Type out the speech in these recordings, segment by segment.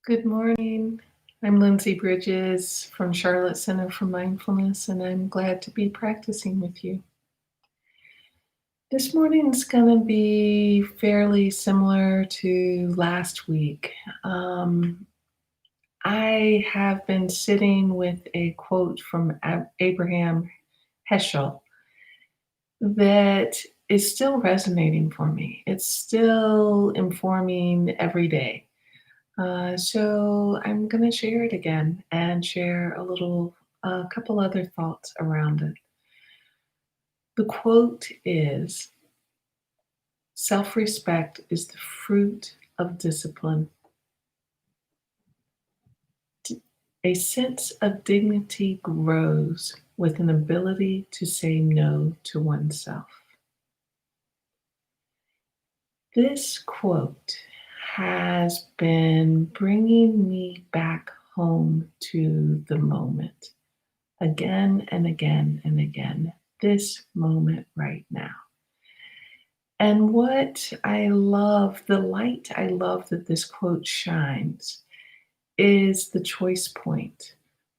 Good morning. I'm Lindsay Bridges from Charlotte Center for Mindfulness, and I'm glad to be practicing with you. This morning's going to be fairly similar to last week. I have been sitting with a quote from Abraham Heschel that is still resonating for me. It's still informing every day. So I'm going to share it again and share a couple other thoughts around it. The quote is, "Self-respect is the fruit of discipline. A sense of dignity grows with an ability to say no to oneself." This quote has been bringing me back home to the moment again and again and again, this moment right now. And what I love, the light I love that this quote shines, is the choice point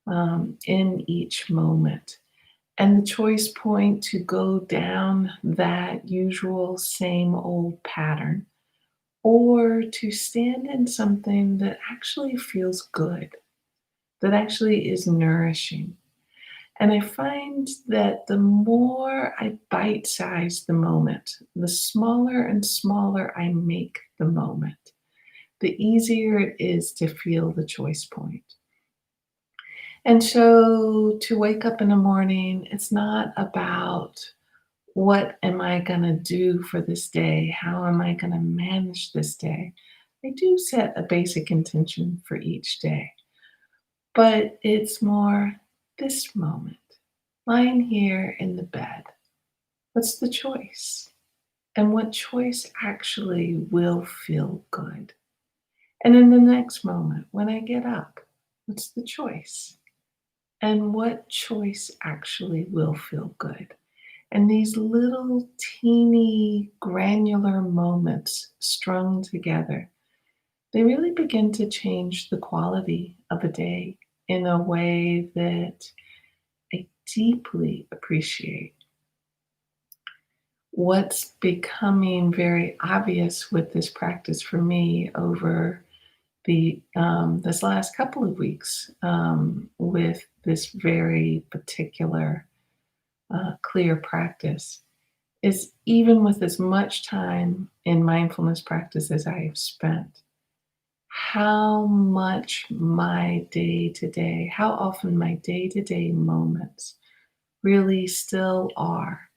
in each moment. And the choice point to go down that usual same old pattern, or to stand in something that actually feels good, that actually is nourishing. And I find that the more I bite size the moment, the smaller and smaller I make the moment, the easier it is to feel the choice point. And so to wake up in the morning, it's not about what am I going to do for this day? How am I going to manage this day? I do set a basic intention for each day, but it's more this moment, lying here in the bed. What's the choice? And what choice actually will feel good? And in the next moment, when I get up, what's the choice? And what choice actually will feel good? And these little teeny granular moments strung together, they really begin to change the quality of a day in a way that I deeply appreciate. What's becoming very obvious with this practice for me over the this last couple of weeks, with this very particular clear practice, is even with as much time in mindfulness practice as I have spent, how much my day to day, how often my day to day moments really still are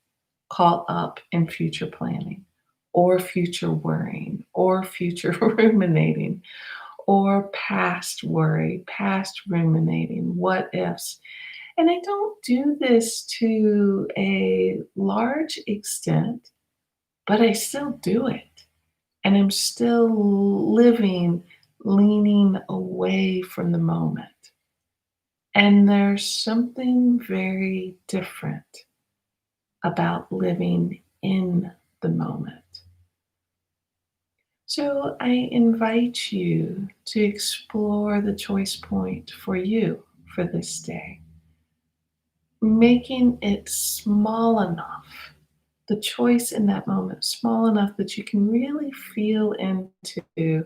caught up in future planning, or future worrying, or future ruminating, or past worry, past ruminating, what ifs. And I don't do this to a large extent, but I still do it. And I'm still living, leaning away from the moment. And there's something very different about living in the moment. So I invite you to explore the choice point for you for this day, making it small enough, the choice in that moment, small enough that you can really feel into,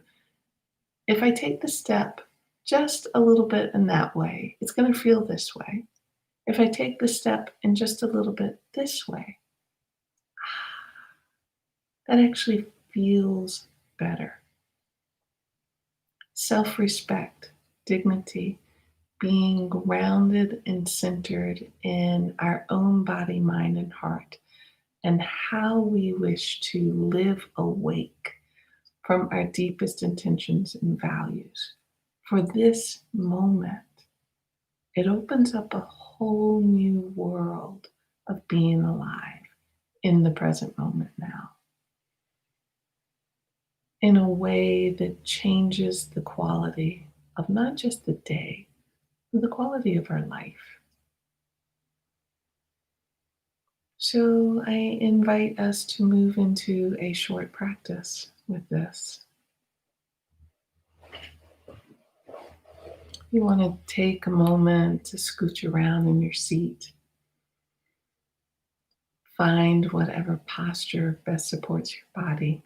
if I take the step just a little bit in that way, it's going to feel this way. If I take the step in just a little bit this way, that actually feels better. Self respect, dignity, being grounded and centered in our own body, mind, and heart, and how we wish to live awake from our deepest intentions and values. For this moment, it opens up a whole new world of being alive in the present moment now, in a way that changes the quality of not just the day, but the quality of our life. So I invite us to move into a short practice with this. You want to take a moment to scooch around in your seat. Find whatever posture best supports your body.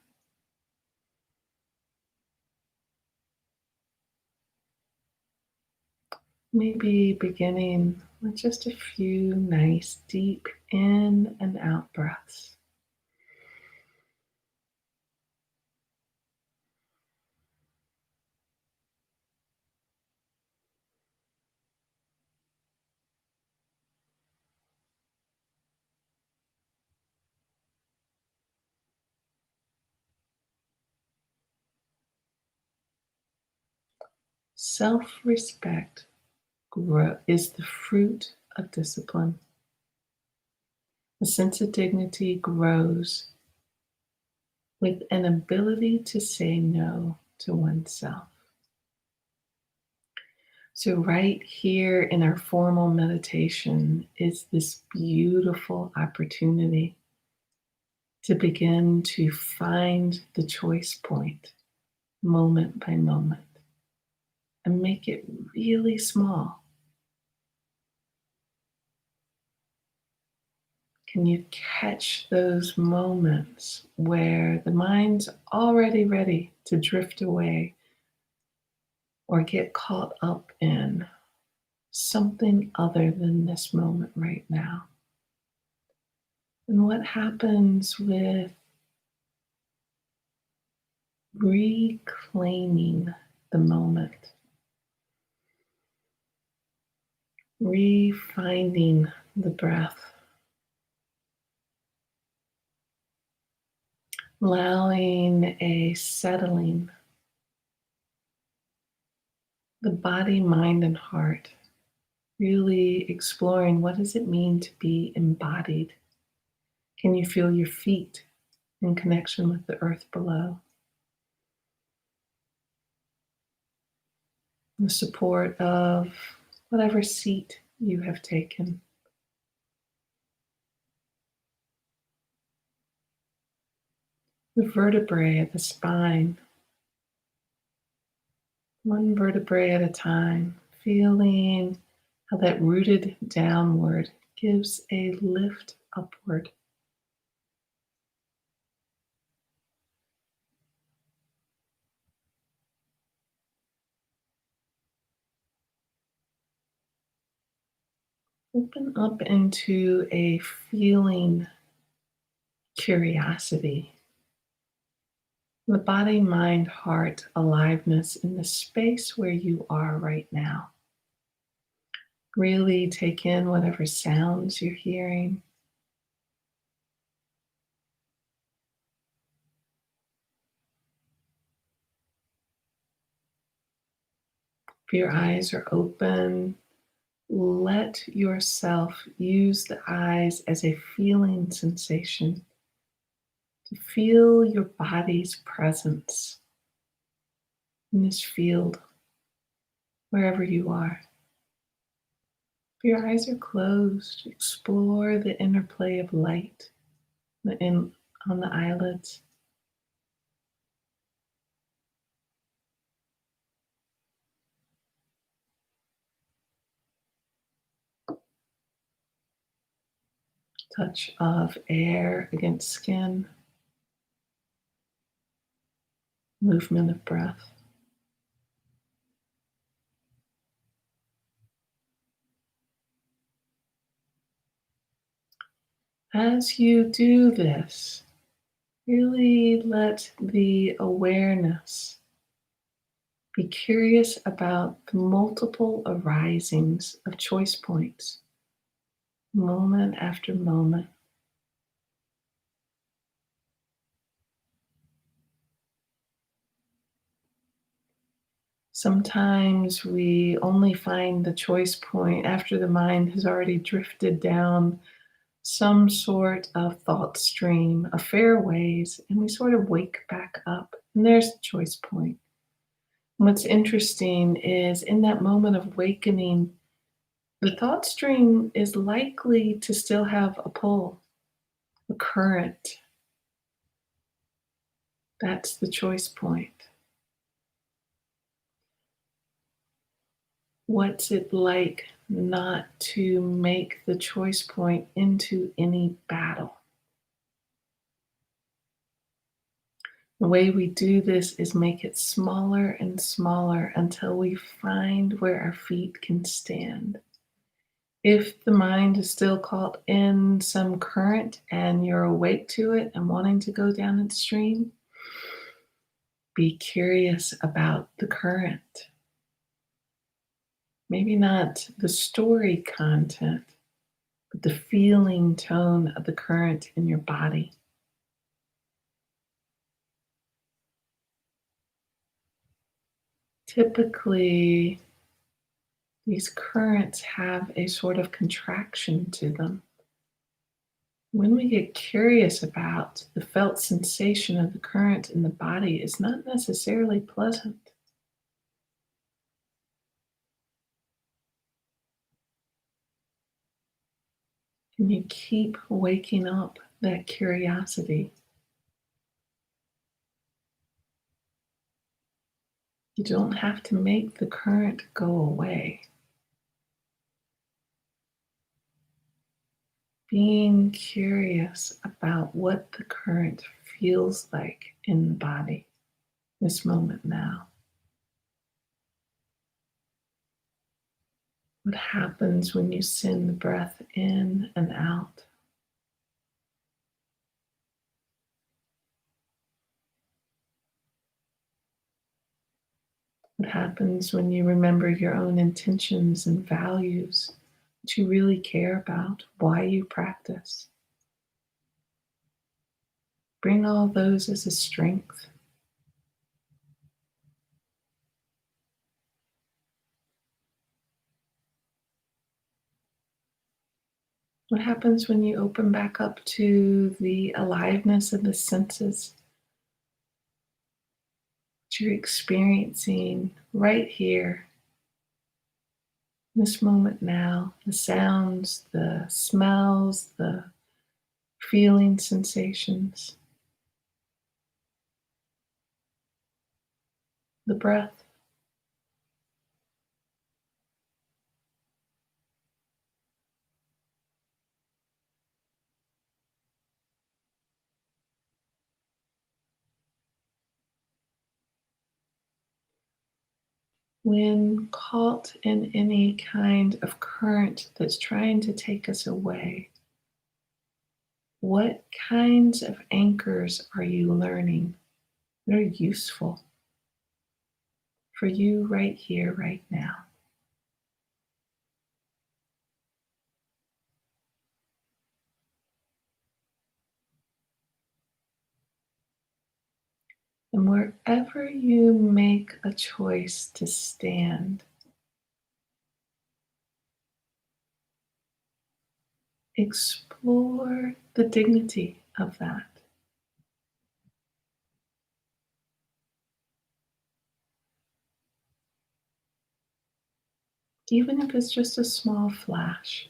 Maybe beginning with just a few nice deep in and out breaths. Self respect is the fruit of discipline. A sense of dignity grows with an ability to say no to oneself. So, right here in our formal meditation is this beautiful opportunity to begin to find the choice point moment by moment and make it really small. Can you catch those moments where the mind's already ready to drift away or get caught up in something other than this moment right now? And what happens with reclaiming the moment, refinding the breath, allowing a settling, the body, mind, and heart, really exploring what does it mean to be embodied? Can you feel your feet in connection with the earth below? The support of whatever seat you have taken. The vertebrae of the spine, one vertebrae at a time, feeling how that rooted downward gives a lift upward. Open up into a feeling curiosity. The body, mind, heart, aliveness in the space where you are right now. Really take in whatever sounds you're hearing. If your eyes are open, let yourself use the eyes as a feeling sensation to feel your body's presence in this field, wherever you are. If your eyes are closed, explore the interplay of light on the eyelids. Touch of air against skin, movement of breath. As you do this, really let the awareness be curious about the multiple arisings of choice points, moment after moment. Sometimes we only find the choice point after the mind has already drifted down some sort of thought stream, a fairways, and we sort of wake back up. And there's the choice point. What's interesting is in that moment of awakening, the thought stream is likely to still have a pull, a current. That's the choice point. What's it like not to make the choice point into any battle? The way we do this is make it smaller and smaller until we find where our feet can stand. If the mind is still caught in some current and you're awake to it and wanting to go down its stream, be curious about the current. Maybe not the story content, but the feeling tone of the current in your body. Typically, these currents have a sort of contraction to them. When we get curious about the felt sensation of the current in the body, is not necessarily pleasant. And you keep waking up that curiosity. You don't have to make the current go away. Being curious about what the current feels like in the body, this moment now. What happens when you send the breath in and out? What happens when you remember your own intentions and values, what you really care about, why you practice? Bring all those as a strength. What happens when you open back up to the aliveness of the senses, what you're experiencing right here, this moment now, the sounds, the smells, the feeling sensations, the breath? When caught in any kind of current that's trying to take us away, what kinds of anchors are you learning that are useful for you right here, right now? And wherever you make a choice to stand, explore the dignity of that. Even if it's just a small flash,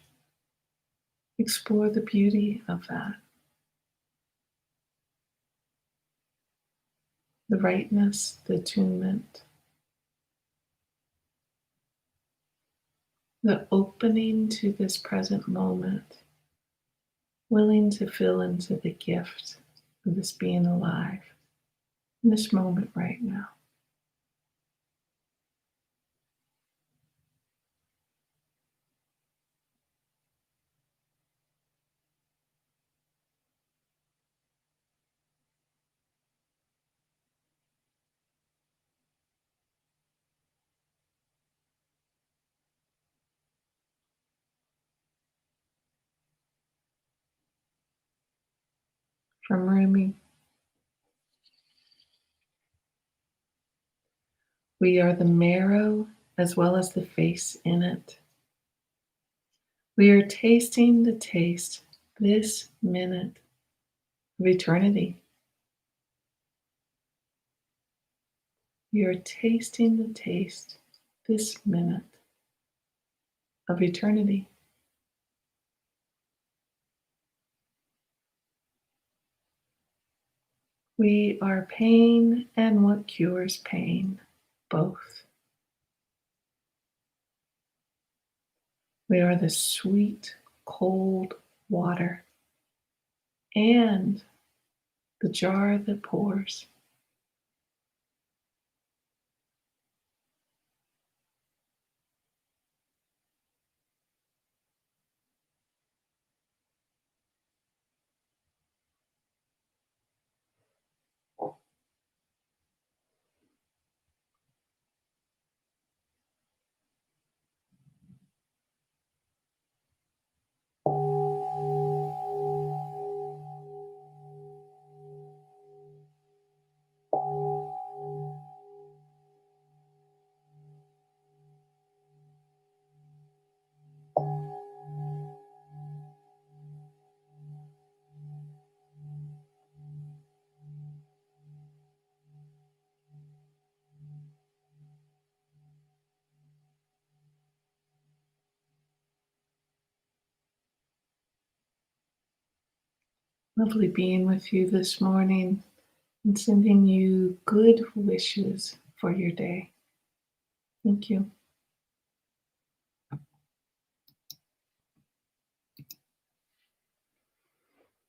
explore the beauty of that, the rightness, the attunement, the opening to this present moment, willing to fill into the gift of this being alive in this moment right now. From Rumi, we are the marrow as well as the face in it. We are tasting the taste this minute of eternity. We are tasting the taste this minute of eternity. We are pain and what cures pain, both. We are the sweet, cold water and the jar that pours. Lovely being with you this morning and sending you good wishes for your day. Thank you.